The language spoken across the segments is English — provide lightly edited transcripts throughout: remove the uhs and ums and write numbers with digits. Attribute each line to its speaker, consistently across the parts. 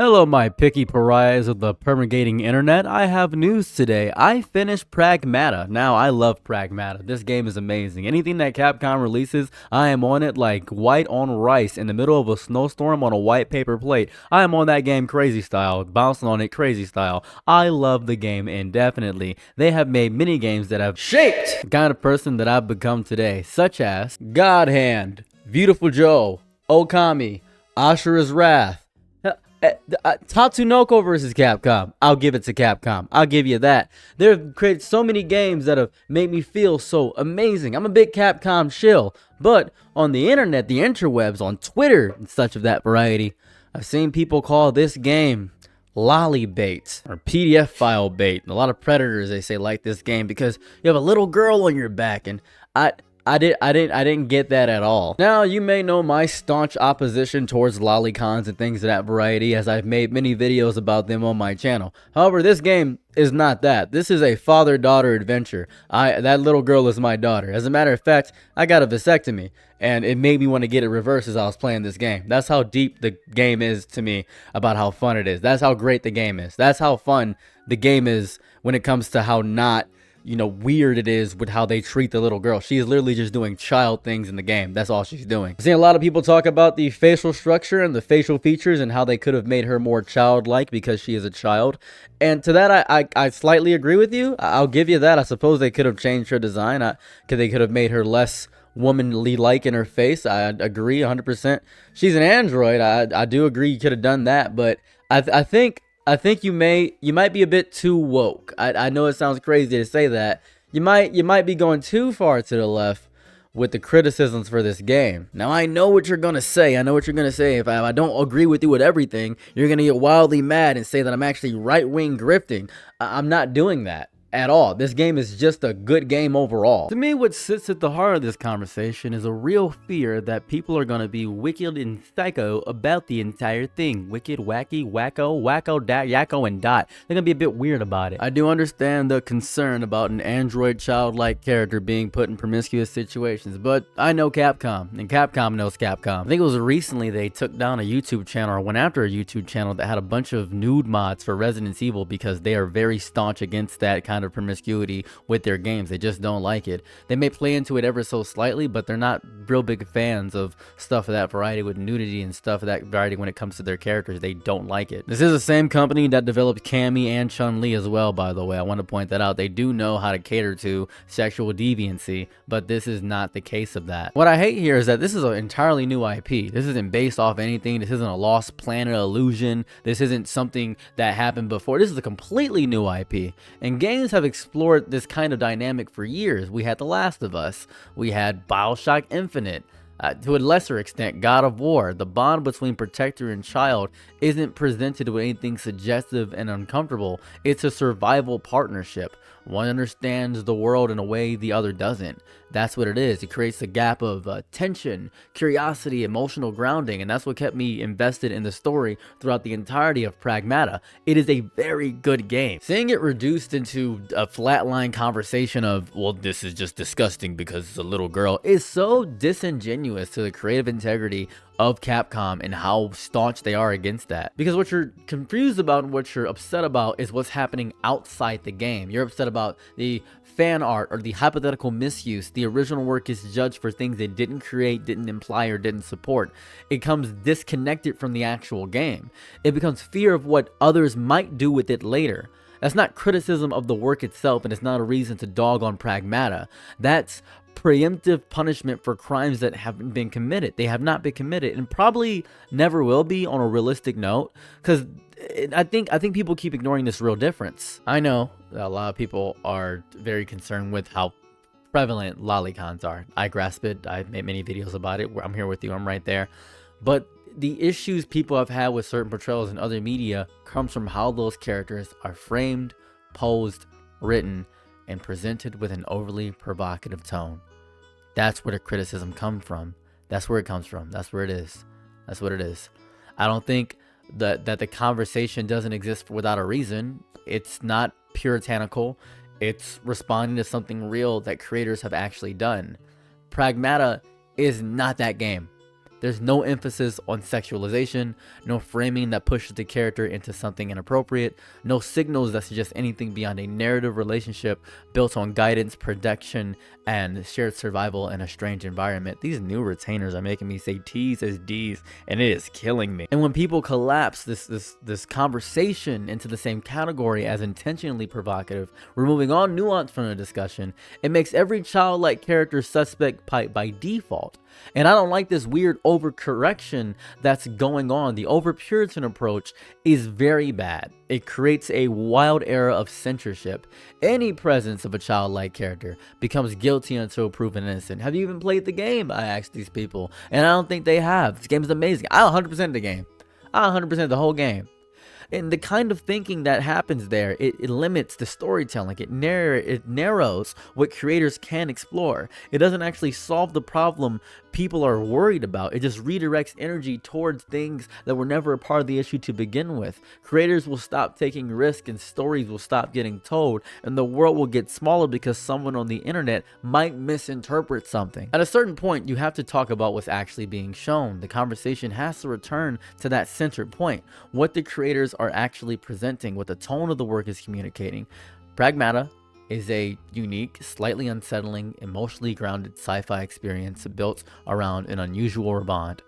Speaker 1: Hello, my picky pariahs of the permeating internet. I have news today. I finished Pragmata. Now, I love Pragmata. This game is amazing. Anything that Capcom releases, I am on it like white on rice in the middle of a snowstorm on a white paper plate. I am on that game crazy style, bouncing on it crazy style. I love the game indefinitely. They have made many games that have shaped the kind of person that I've become today, such as God Hand, Beautiful Joe, Okami, Ashura's Wrath, Tatsunoko versus Capcom. I'll give it to Capcom. I'll give you that. They've created so many games that have made me feel so amazing. I'm a big Capcom shill, but on the internet, the interwebs, on Twitter and such of that variety, I've seen people call this game lolly bait or PDF file bait. And a lot of predators, they say, like this game because you have a little girl on your back, and I didn't get that at all. Now, you may know my staunch opposition towards lolicons and things of that variety, as I've made many videos about them on my channel. However, this game is not that. This is a father-daughter adventure. That little girl is my daughter. As a matter of fact, I got a vasectomy, and it made me want to get it reversed as I was playing this game. That's how deep the game is to me about how fun it is. That's how great the game is. That's how fun the game is when it comes to how not weird it is with how they treat the little girl. She is literally just doing child things in the game. That's all she's doing. I've seen a lot of people talk about the facial structure and the facial features and how they could have made her more childlike because she is a child. And to that, I slightly agree with you. I'll give you that. I suppose they could have changed her design. They could have made her less womanly-like in her face. I agree 100%. She's an android. I do agree you could have done that, but I think you might be a bit too woke. I know it sounds crazy to say that. You might be going too far to the left with the criticisms for this game. Now, I know what you're gonna say. If I don't agree with you with everything, you're gonna get wildly mad and say that I'm actually right-wing grifting. I'm not doing that at all. This game is just a good game overall. To me, what sits at the heart of this conversation is a real fear that people are going to be wicked and psycho about the entire thing. Wicked, wacky, wacko, yakko, and dot. They're going to be a bit weird about it. I do understand the concern about an android childlike character being put in promiscuous situations, but I know Capcom, and Capcom knows Capcom. I think it was recently they took down a YouTube channel, or went after a YouTube channel that had a bunch of nude mods for Resident Evil because they are very staunch against that kind of promiscuity with their games. They just don't like it. They may play into it ever so slightly, but they're not real big fans of stuff of that variety with nudity and stuff of that variety when it comes to their characters. They don't like it. This is the same company that developed Cammy and Chun-Li as well, by the way. I want to point that out. They do know how to cater to sexual deviancy, but this is not the case of that. What I hate here is that this is an entirely new IP. This isn't based off anything. This isn't a Lost Planet illusion. This isn't something that happened before. This is a completely new IP, and games have explored this kind of dynamic for years. We had The Last of Us. We had BioShock Infinite. To a lesser extent, God of War. The bond between protector and child isn't presented with anything suggestive and uncomfortable. It's a survival partnership. One understands the world in a way the other doesn't. That's what it is. It creates a gap of tension, curiosity, emotional grounding, and that's what kept me invested in the story throughout the entirety of Pragmata. It is a very good game. Seeing it reduced into a flatline conversation of, well, this is just disgusting because it's a little girl, is so disingenuous to the creative integrity of Capcom and how staunch they are against that. Because what you're confused about and what you're upset about is what's happening outside the game. You're upset about the fan art or the hypothetical misuse. The original work is judged for things it didn't create, didn't imply, or didn't support. It comes disconnected from the actual game. It becomes fear of what others might do with it later. That's not criticism of the work itself, and it's not a reason to dog on Pragmata. That's preemptive punishment for crimes that haven't been committed. They have not been committed and probably never will be on a realistic note, because I think people keep ignoring this real difference. I know that a lot of people are very concerned with how prevalent lolicons are. I grasp it. I've made many videos about it. I'm here with you. I'm right there. But the issues people have had with certain portrayals in other media comes from how those characters are framed, posed, written, and presented with an overly provocative tone. That's where the criticism comes from. That's where it comes from. That's where it is. That's what it is. I don't think that the conversation doesn't exist without a reason. It's not puritanical. It's responding to something real that creators have actually done. Pragmata is not that game. There's no emphasis on sexualization, no framing that pushes the character into something inappropriate, no signals that suggest anything beyond a narrative relationship built on guidance, protection, and shared survival in a strange environment. These new retainers are making me say T's as D's, and it is killing me. And when people collapse this conversation into the same category as intentionally provocative, removing all nuance from the discussion, it makes every childlike character suspect by default. And I don't like this weird overcorrection that's going on. The over-Puritan approach is very bad. It creates a wild era of censorship. Any presence of a childlike character becomes guilty until proven innocent. Have you even played the game? I asked these people, and I don't think they have. This game is amazing. I 100% the game. I 100% the whole game. And the kind of thinking that happens there, it limits the storytelling. It narrows what creators can explore. It doesn't actually solve the problem people are worried about. It just redirects energy towards things that were never a part of the issue to begin with. Creators will stop taking risks and stories will stop getting told, and the world will get smaller because someone on the internet might misinterpret something. At a certain point, you have to talk about what's actually being shown. The conversation has to return to that centered point. What the creators are actually presenting, what the tone of the work is communicating. Pragmata is a unique, slightly unsettling, emotionally grounded sci-fi experience built around an unusual bond.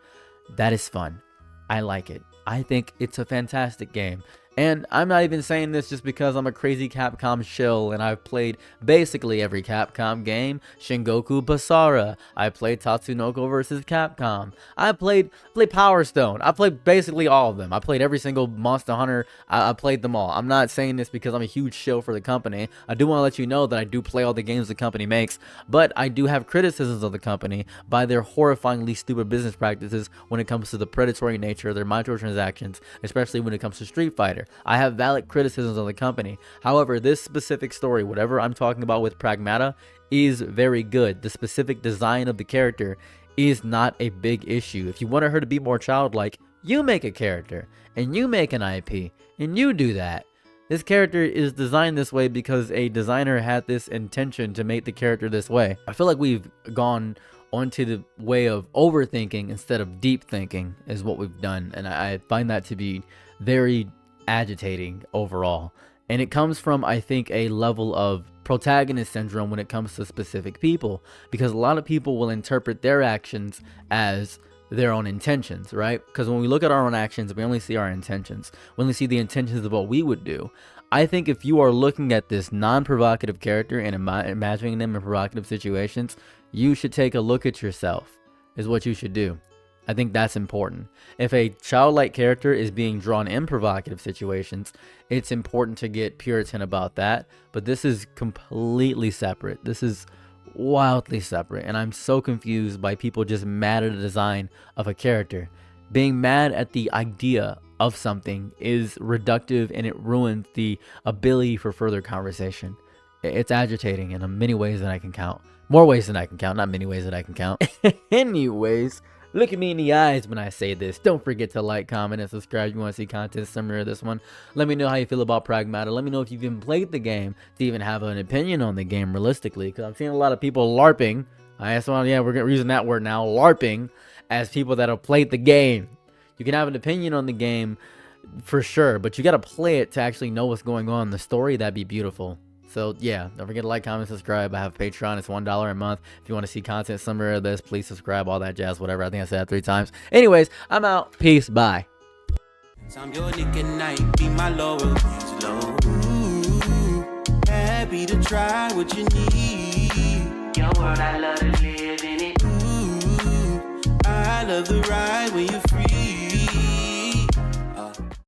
Speaker 1: That is fun. I like it. I think it's a fantastic game. And I'm not even saying this just because I'm a crazy Capcom shill and I've played basically every Capcom game. Shingoku Basara. I played Tatsunoko vs. Capcom. I played Power Stone. I played basically all of them. I played every single Monster Hunter. I played them all. I'm not saying this because I'm a huge shill for the company. I do want to let you know that I do play all the games the company makes, but I do have criticisms of the company by their horrifyingly stupid business practices when it comes to the predatory nature of their microtransactions, especially when it comes to Street Fighter. I have valid criticisms of the company. However, this specific story, whatever I'm talking about with Pragmata, is very good. The specific design of the character is not a big issue. If you want her to be more childlike, you make a character and you make an IP and you do that. This character is designed this way because a designer had this intention to make the character this way. I feel like we've gone onto the way of overthinking instead of deep thinking is what we've done, and I find that to be very agitating overall. And it comes from, I think, a level of protagonist syndrome when it comes to specific people, because a lot of people will interpret their actions as their own intentions, right? Because when we look at our own actions, we only see our intentions. We only see the intentions of what we would do. I think if you are looking at this non-provocative character and imagining them in provocative situations, you should take a look at yourself, is what you should do. I think that's important. If a childlike character is being drawn in provocative situations, it's important to get Puritan about that. But this is completely separate. This is wildly separate. And I'm so confused by people just mad at the design of a character. Being mad at the idea of something is reductive and it ruins the ability for further conversation. It's agitating in many ways that I can count. More ways than I can count, not many ways that I can count. Anyways, look at me in the eyes when I say this. Don't forget to like, comment, and subscribe if you want to see content similar to this one. Let me know how you feel about Pragmata. Let me know if you've even played the game to even have an opinion on the game realistically, because I'm seeing a lot of people LARPing. We're using that word now, LARPing, as people that have played the game. You can have an opinion on the game for sure, but you got to play it to actually know what's going on in the story. That'd be beautiful. So yeah, don't forget to like, comment, subscribe. I have Patreon. It's $1 a month. If you want to see content similar to this, please subscribe, all that jazz, whatever. I think I said that 3 times. Anyways, I'm out. Peace. Bye.
Speaker 2: I'm your Nick and Night, be my Laurel Ooh, happy to try what you need. Your world, I love to live in it. Ooh, I love the ride when you're free.